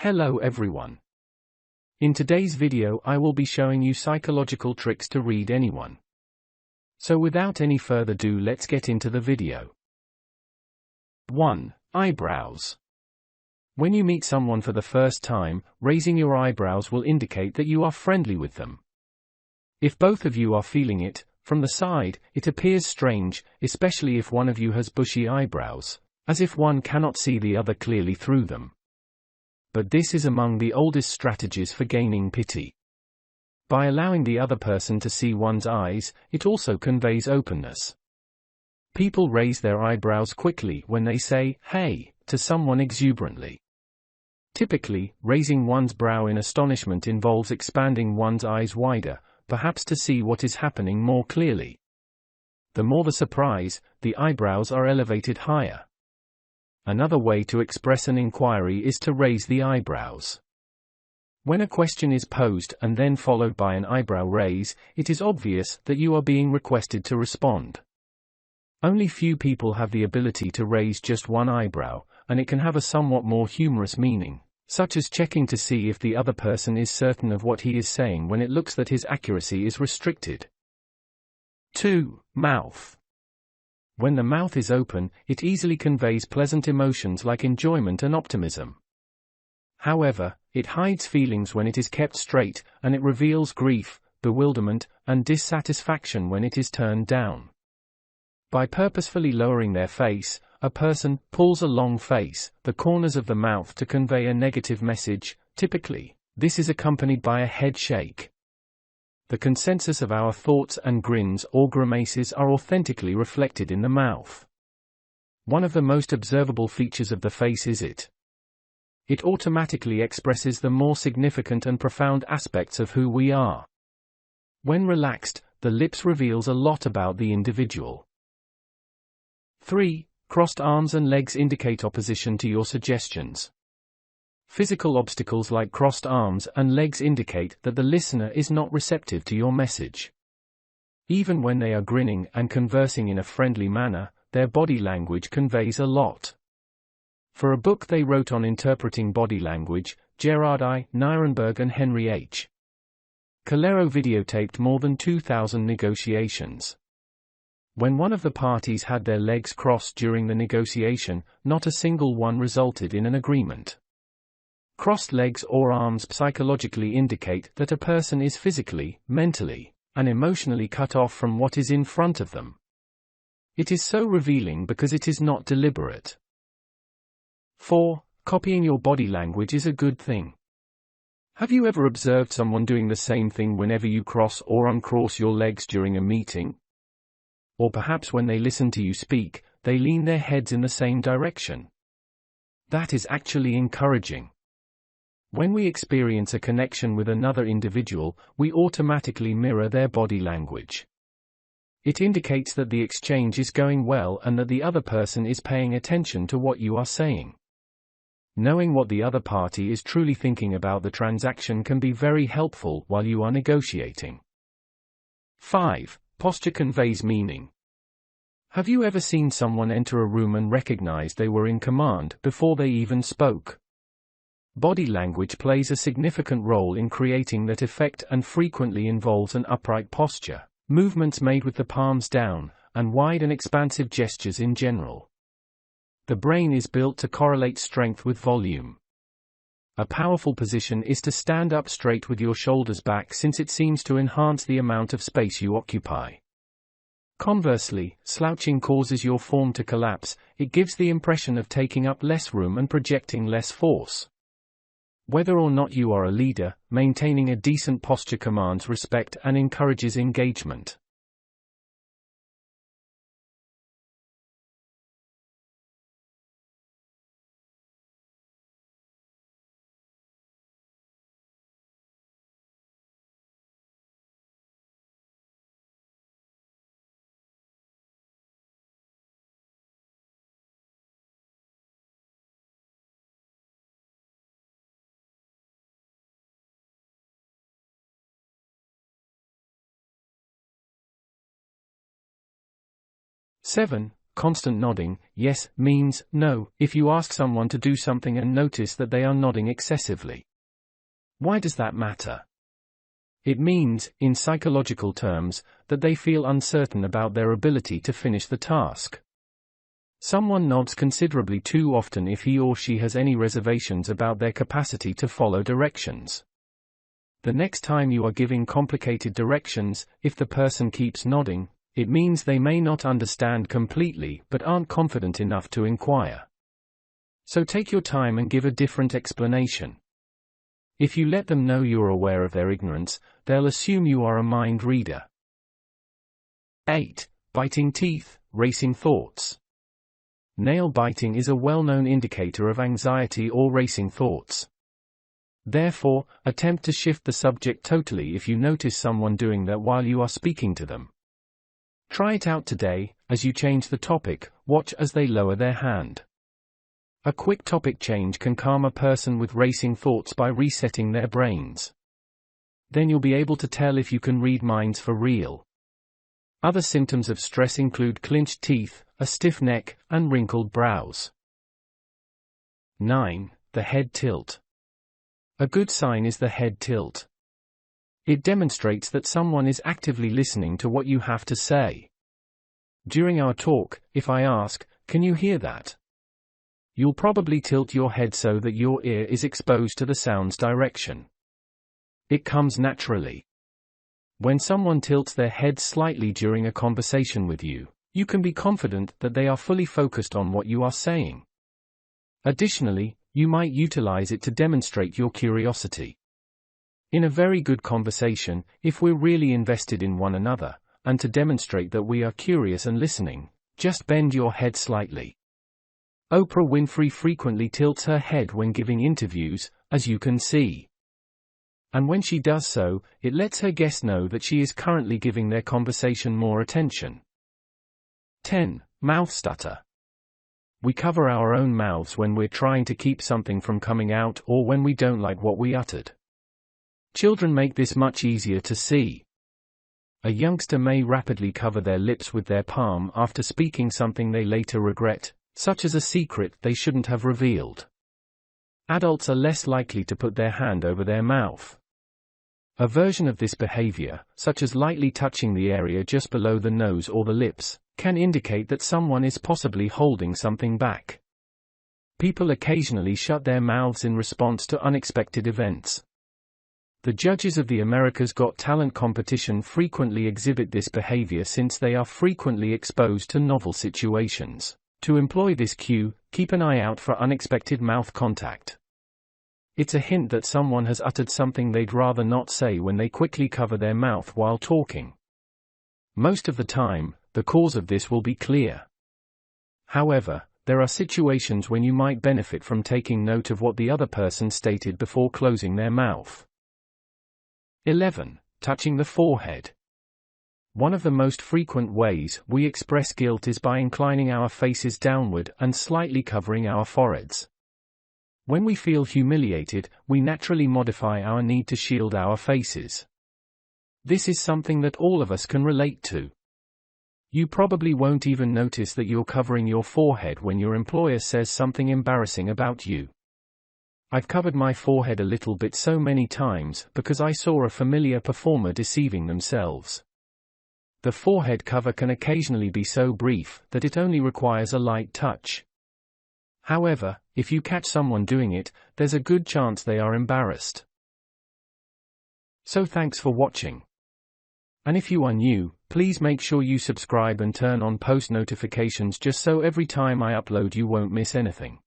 Hello everyone. In today's video I will be showing you psychological tricks to read anyone. So without any further ado, let's get into the video. 1. Eyebrows. When you meet someone for the first time, raising your eyebrows will indicate that you are friendly with them. If both of you are feeling it, from the side, it appears strange, especially if one of you has bushy eyebrows, as if one cannot see the other clearly through them. But this is among the oldest strategies for gaining pity. By allowing the other person to see one's eyes, it also conveys openness. People raise their eyebrows quickly when they say, "Hey," to someone exuberantly. Typically, raising one's brow in astonishment involves expanding one's eyes wider, perhaps to see what is happening more clearly. The more the surprise, the eyebrows are elevated higher. Another way to express an inquiry is to raise the eyebrows. When a question is posed and then followed by an eyebrow raise, it is obvious that you are being requested to respond. Only few people have the ability to raise just one eyebrow, and it can have a somewhat more humorous meaning, such as checking to see if the other person is certain of what he is saying when it looks that his accuracy is restricted. 2. Mouth. When the mouth is open, it easily conveys pleasant emotions like enjoyment and optimism. However, it hides feelings when it is kept straight, and it reveals grief, bewilderment, and dissatisfaction when it is turned down. By purposefully lowering their face, a person pulls a long face, the corners of the mouth to convey a negative message. Typically, this is accompanied by a head shake. The consensus of our thoughts and grins or grimaces are authentically reflected in the mouth. One of the most observable features of the face is it. It automatically expresses the more significant and profound aspects of who we are. When relaxed, the lips reveals a lot about the individual. 3. Crossed arms and legs indicate opposition to your suggestions. Physical obstacles like crossed arms and legs indicate that the listener is not receptive to your message. Even when they are grinning and conversing in a friendly manner, their body language conveys a lot. For a book they wrote on interpreting body language, Gerard I. Nirenberg and Henry H. Calero videotaped more than 2,000 negotiations. When one of the parties had their legs crossed during the negotiation, not a single one resulted in an agreement. Crossed legs or arms psychologically indicate that a person is physically, mentally, and emotionally cut off from what is in front of them. It is so revealing because it is not deliberate. 4. Copying your body language is a good thing. Have you ever observed someone doing the same thing whenever you cross or uncross your legs during a meeting? Or perhaps when they listen to you speak, they lean their heads in the same direction. That is actually encouraging. When we experience a connection with another individual, we automatically mirror their body language. It indicates that the exchange is going well and that the other person is paying attention to what you are saying. Knowing what the other party is truly thinking about the transaction can be very helpful while you are negotiating. 5. Posture conveys meaning. Have you ever seen someone enter a room and recognize they were in command before they even spoke? Body language plays a significant role in creating that effect and frequently involves an upright posture, movements made with the palms down, and wide and expansive gestures in general. The brain is built to correlate strength with volume. A powerful position is to stand up straight with your shoulders back since it seems to enhance the amount of space you occupy. Conversely, slouching causes your form to collapse. It gives the impression of taking up less room and projecting less force. Whether or not you are a leader, maintaining a decent posture commands respect and encourages engagement. Seven. constant nodding, yes, means no, if you ask someone to do something and notice that they are nodding excessively. Why does that matter? It means, in psychological terms, that they feel uncertain about their ability to finish the task. Someone nods considerably too often if he or she has any reservations about their capacity to follow directions. The next time you are giving complicated directions, if the person keeps nodding, it means they may not understand completely but aren't confident enough to inquire. So take your time and give a different explanation. If you let them know you're aware of their ignorance, they'll assume you are a mind reader. 8. Biting teeth, racing thoughts. Nail biting is a well-known indicator of anxiety or racing thoughts. Therefore, attempt to shift the subject totally if you notice someone doing that while you are speaking to them. Try it out today. As you change the topic, watch as they lower their hand. A quick topic change can calm a person with racing thoughts by resetting their brains. Then you'll be able to tell if you can read minds for real. Other symptoms of stress include clenched teeth, a stiff neck, and wrinkled brows. 9. The head tilt. A good sign is the head tilt. It demonstrates that someone is actively listening to what you have to say. During our talk, if I ask, "Can you hear that?" you'll probably tilt your head so that your ear is exposed to the sound's direction. It comes naturally. When someone tilts their head slightly during a conversation with you, you can be confident that they are fully focused on what you are saying. Additionally, you might utilize it to demonstrate your curiosity. In a very good conversation, if we're really invested in one another, and to demonstrate that we are curious and listening, just bend your head slightly. Oprah Winfrey frequently tilts her head when giving interviews, as you can see. And when she does so, it lets her guests know that she is currently giving their conversation more attention. 10. Mouth stutter. We cover our own mouths when we're trying to keep something from coming out or when we don't like what we uttered. Children make this much easier to see. A youngster may rapidly cover their lips with their palm after speaking something they later regret, such as a secret they shouldn't have revealed. Adults are less likely to put their hand over their mouth. A version of this behavior, such as lightly touching the area just below the nose or the lips, can indicate that someone is possibly holding something back. People occasionally shut their mouths in response to unexpected events. The judges of the America's Got Talent competition frequently exhibit this behavior since they are frequently exposed to novel situations. To employ this cue, keep an eye out for unexpected mouth contact. It's a hint that someone has uttered something they'd rather not say when they quickly cover their mouth while talking. Most of the time, the cause of this will be clear. However, there are situations when you might benefit from taking note of what the other person stated before closing their mouth. 11. Touching the forehead. One of the most frequent ways we express guilt is by inclining our faces downward and slightly covering our foreheads. When we feel humiliated, we naturally modify our need to shield our faces. This is something that all of us can relate to. You probably won't even notice that you're covering your forehead when your employer says something embarrassing about you. I've covered my forehead a little bit so many times because I saw a familiar performer deceiving themselves. The forehead cover can occasionally be so brief that it only requires a light touch. However, if you catch someone doing it, there's a good chance they are embarrassed. So thanks for watching. And if you are new, please make sure you subscribe and turn on post notifications just so every time I upload you won't miss anything.